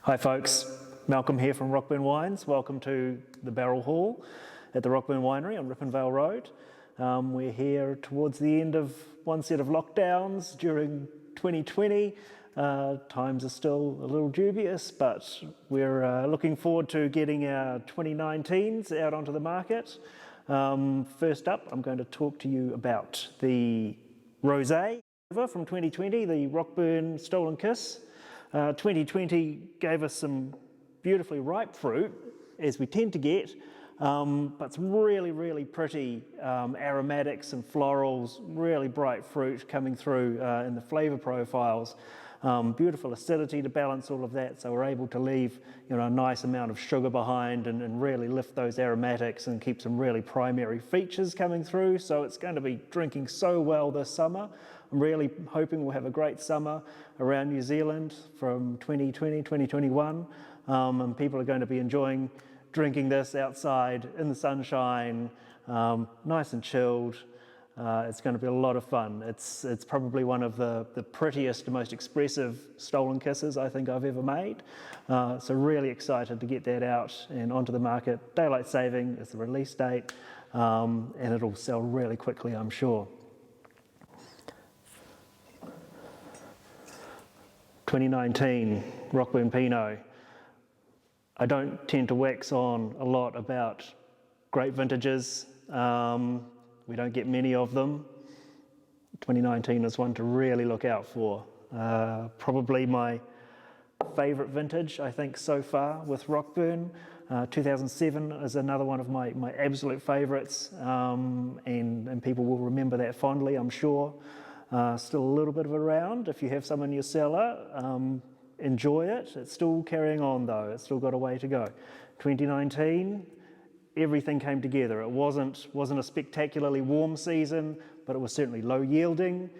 Hi folks, Malcolm here from Rockburn Wines. Welcome to the Barrel Hall at the Rockburn Winery on Ripponvale Road. We're here towards the end of one set of lockdowns during 2020. Times are still a little dubious, but we're looking forward to getting our 2019s out onto the market. First up, I'm going to talk to you about the ROSÉ from 2020, the Rockburn Stolen Kiss. 2020 gave us some beautifully ripe fruit, as we tend to get, but some really pretty aromatics and florals, really bright fruit coming through in the flavour profiles. Beautiful acidity to balance all of that, so we're able to leave a nice amount of sugar behind and really lift those aromatics and keep some really primary features coming through. So it's going to be drinking so well this summer. I'm really hoping we'll have a great summer around New Zealand from 2020, 2021, and people are going to be enjoying drinking this outside in the sunshine, nice and chilled. It's going to be a lot of fun. It's probably one of the prettiest, most expressive stolen kisses I think I've ever made. So really excited to get that out and onto the market. Daylight saving is the release date, and it'll sell really quickly, I'm sure. 2019 Rockburn Pinot. I don't tend to wax on a lot about great vintages. We don't get many of them. 2019 is one to really look out for. Probably my favourite vintage, I think, so far with Rockburn. 2007 is another one of my absolute favourites, and people will remember that fondly, I'm sure. Still a little bit of around. If you have some in your cellar, enjoy it. It's still carrying on though. It's still got a way to go. 2019, everything came together. It wasn't a spectacularly warm season, but it was certainly low yielding.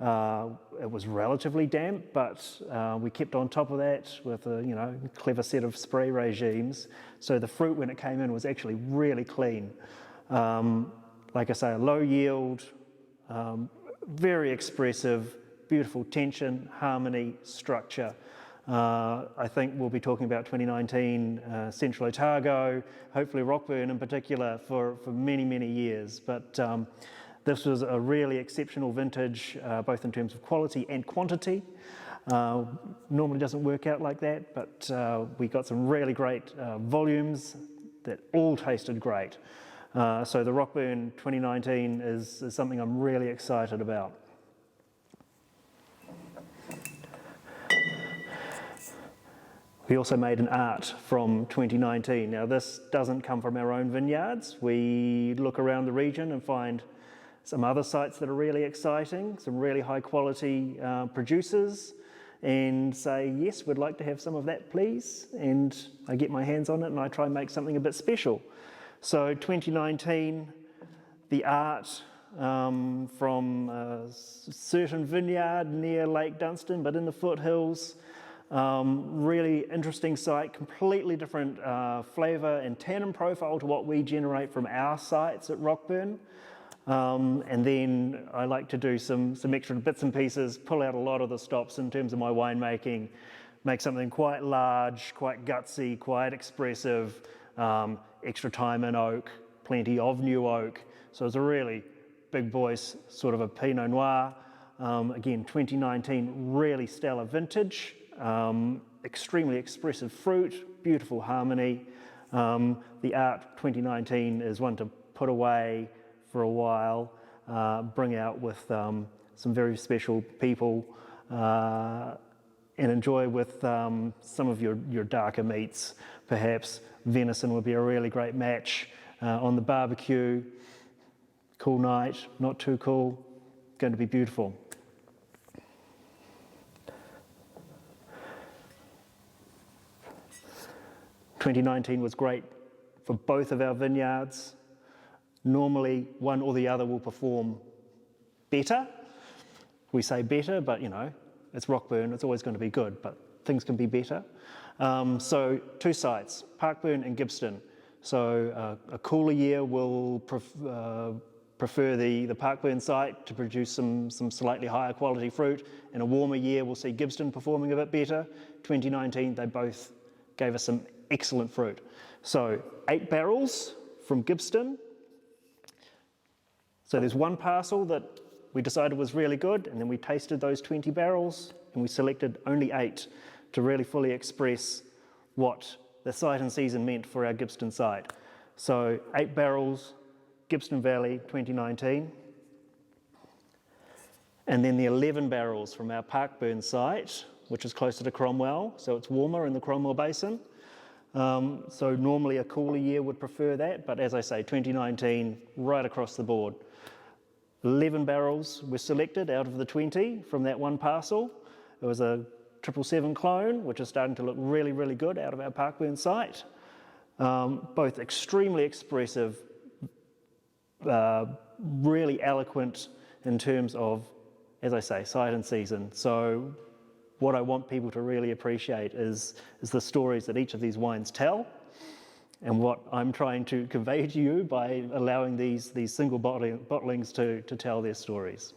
It was relatively damp, but we kept on top of that with a clever set of spray regimes. So the fruit when it came in was actually really clean. Like I say, a low yield, very expressive, beautiful tension, harmony, structure. I think we'll be talking about 2019 Central Otago, hopefully Rockburn in particular for many years. But this was a really exceptional vintage, both in terms of quality and quantity. Normally doesn't work out like that, but we got some really great volumes that all tasted great. So the Rockburn 2019 is something I'm really excited about. We also made an art from 2019. Now this doesn't come from our own vineyards. We look around the region and find some other sites that are really exciting, some really high quality producers, and say, yes, we'd like to have some of that please. And I get my hands on it and I try and make something a bit special. So 2019, the art from a certain vineyard near Lake Dunstan, but in the foothills. Really interesting site, completely different flavour and tannin profile to what we generate from our sites at Rockburn. And then I like to do some extra bits and pieces, pull out a lot of the stops in terms of my winemaking, make something quite large, quite gutsy, quite expressive, extra time in oak, plenty of new oak. So it's a really big voice, sort of a Pinot Noir. Again, 2019, really stellar vintage. Extremely expressive fruit, beautiful harmony. The art 2019 is one to put away for a while, bring out with some very special people, and enjoy with some of your darker meats. Perhaps venison would be a really great match on the barbecue. Cool night, not too cool, going to be beautiful. '19 was great for both of our vineyards. Normally, one or the other will perform better. We say better, but it's Rockburn, it's always going to be good, but things can be better. So two sites, Parkburn and Gibbston. So a cooler year will prefer the Parkburn site to produce some slightly higher quality fruit. In a warmer year, we'll see Gibbston performing a bit better. 2019, they both gave us some excellent fruit. So 8 barrels from Gibbston. So there's one parcel that we decided was really good, and then we tasted those 20 barrels, and we selected only 8 to really fully express what the site and season meant for our Gibbston site. So 8 barrels, Gibbston Valley 2019. And then the 11 barrels from our Parkburn site, which is closer to Cromwell, so it's warmer in the Cromwell Basin. So normally a cooler year would prefer that, but as I say, 2019, right across the board. 11 barrels were selected out of the 20 from that one parcel. It was a 777 clone, which is starting to look really, really good out of our Parkburn site. Both extremely expressive, really eloquent in terms of, as I say, site and season. So what I want people to really appreciate is the stories that each of these wines tell, and what I'm trying to convey to you by allowing these single bottlings to tell their stories.